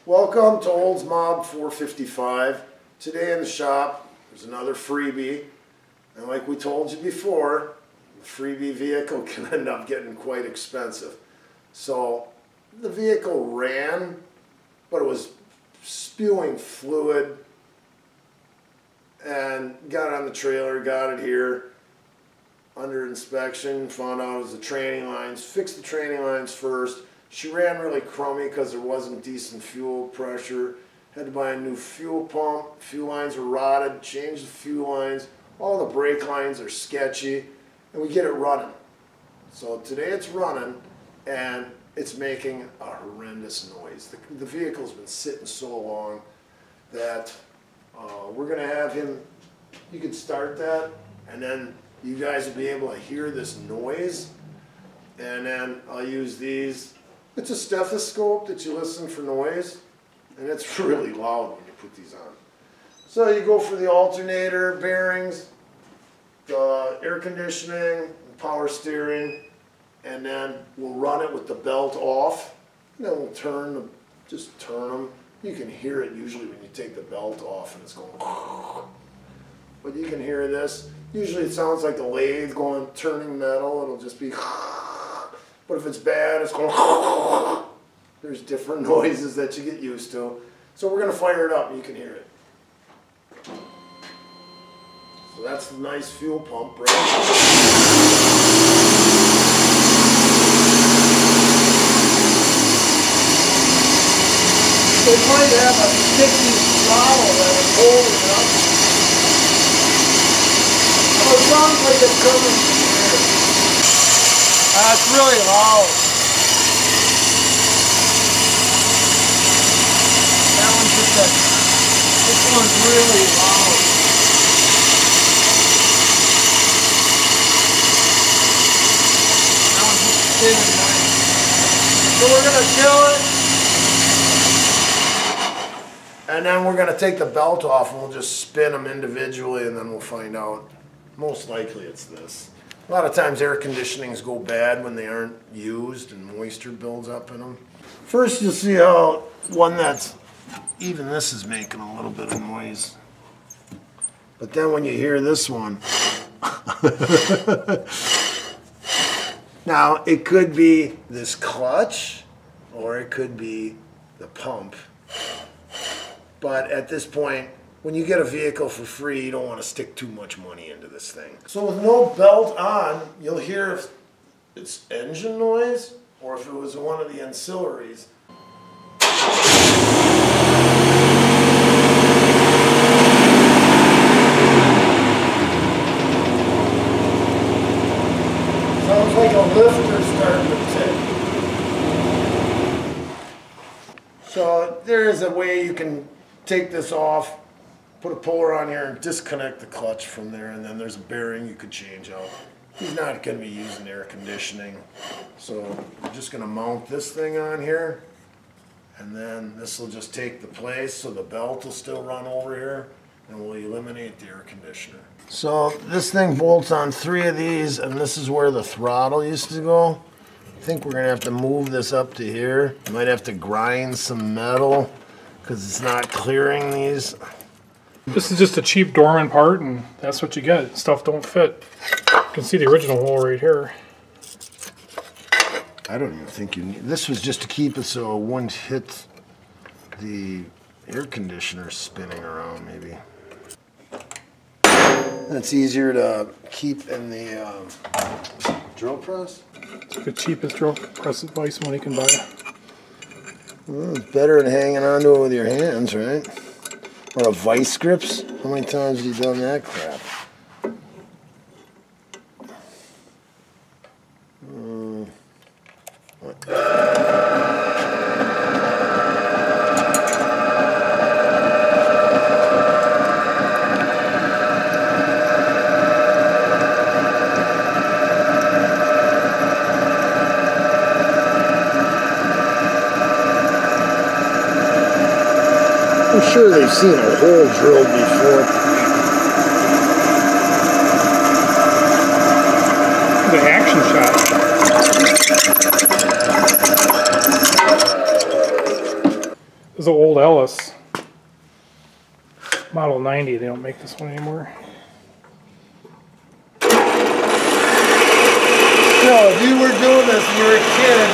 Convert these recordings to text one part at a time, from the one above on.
Welcome to Oldsmobile 455. Today in the shop, there's another freebie. And like we told you before, the freebie vehicle can end up getting quite expensive. So the vehicle ran, but it was spewing fluid, and got on the trailer, got it here under inspection, found out it was the training lines, fixed the training lines first. She ran really crummy because there wasn't decent fuel pressure. Had to buy a new fuel pump. Fuel lines were rotted, changed the fuel lines. All the brake lines are sketchy, and we get it running. So today it's running, and it's making a horrendous noise. The vehicle's been sitting so long that we're going to have him, you can start that, and then you guys will be able to hear this noise. And then I'll use these. It's a stethoscope that you listen for noise, and it's really loud when you put these on. So you go for the alternator, bearings, the air conditioning, power steering, and then we'll run it with the belt off. And then we'll just turn them. You can hear it usually when you take the belt off and it's going, but you can hear this. Usually it sounds like the lathe turning metal. It'll just be, but if it's bad, it's going, there's different noises that you get used to. So we're going to fire it up and you can hear it. So that's the nice fuel pump right They might have a sticky throttle that is holding it up. So it sounds like it's coming from here. It's really loud. That one's this one's really loud. That one's just spinning nice. So we're going to kill it. And then we're going to take the belt off and we'll just spin them individually, and then we'll find out. Most likely it's this. A lot of times air conditionings go bad when they aren't used and moisture builds up in them. First you'll see how even this is making a little bit of noise. But then when you hear this one, now it could be this clutch or it could be the pump. But at this point, when you get a vehicle for free, you don't want to stick too much money into this thing. So with no belt on, you'll hear if it's engine noise or if it was one of the ancillaries. Sounds like a lifter starting to tick. So there is a way you can take this off, put a puller on here and disconnect the clutch from there, and then there's a bearing you could change out. He's not going to be using air conditioning, so I'm just going to mount this thing on here, and then this will just take the place, so the belt will still run over here, and we'll eliminate the air conditioner. So this thing bolts on 3 of these, and this is where the throttle used to go. I think we're going to have to move this up to here. Might have to grind some metal because it's not clearing these. This is just a cheap Dorman part, and that's what you get. Stuff don't fit. You can see the original hole right here. I don't even think you need. This was just to keep it so it wouldn't hit the air conditioner spinning around, maybe. That's easier to keep in the drill press. It's the cheapest drill press advice money can buy. Well, it's better than hanging onto it with your hands, right? Or a vice grips. How many times have you done that crap? I'm sure they've seen a hole drilled before. The action shot. is an old Ellis. Model 90, they don't make this one anymore. You know, if you were doing this when you were a kid,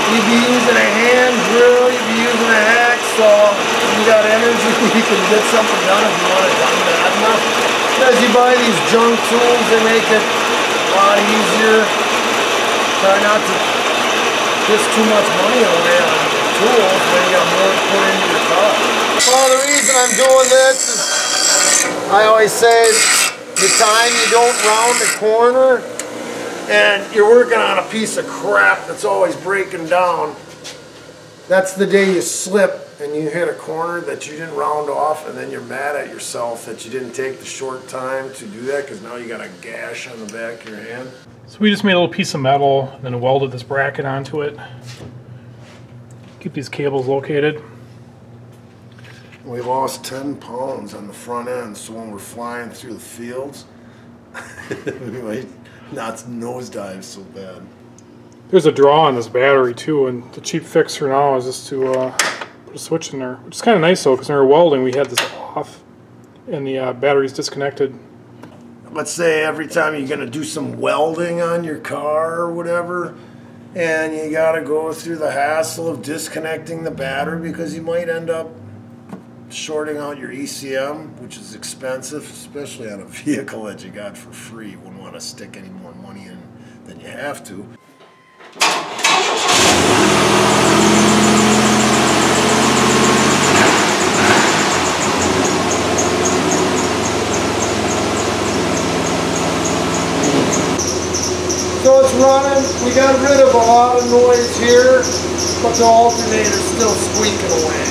you'd be using a hand drill, you'd be using a hacksaw. You got energy, you can get something done if you want it done bad enough. As you buy these junk tools, they make it a lot easier. Try not to piss too much money away on tools when you got more to put into your car. Well, the reason I'm doing this is, I always say, the time you don't round the corner and you're working on a piece of crap that's always breaking down, that's the day you slip and you hit a corner that you didn't round off, and then you're mad at yourself that you didn't take the short time to do that, because now you got a gash on the back of your hand. So we just made a little piece of metal and then welded this bracket onto it. Keep these cables located. We lost 10 pounds on the front end, so when we're flying through the fields, we might not nosedive so bad. There's a draw on this battery too, and the cheap fix for now is just to put a switch in there, which is kind of nice though, because when we were welding we had this off and the battery's disconnected. Let's say every time you're going to do some welding on your car or whatever, and you got to go through the hassle of disconnecting the battery because you might end up shorting out your ECM, which is expensive, especially on a vehicle that you got for free. You wouldn't want to stick any more money in than you have to. So it's running. We got rid of a lot of noise here, but the alternator's still squeaking away.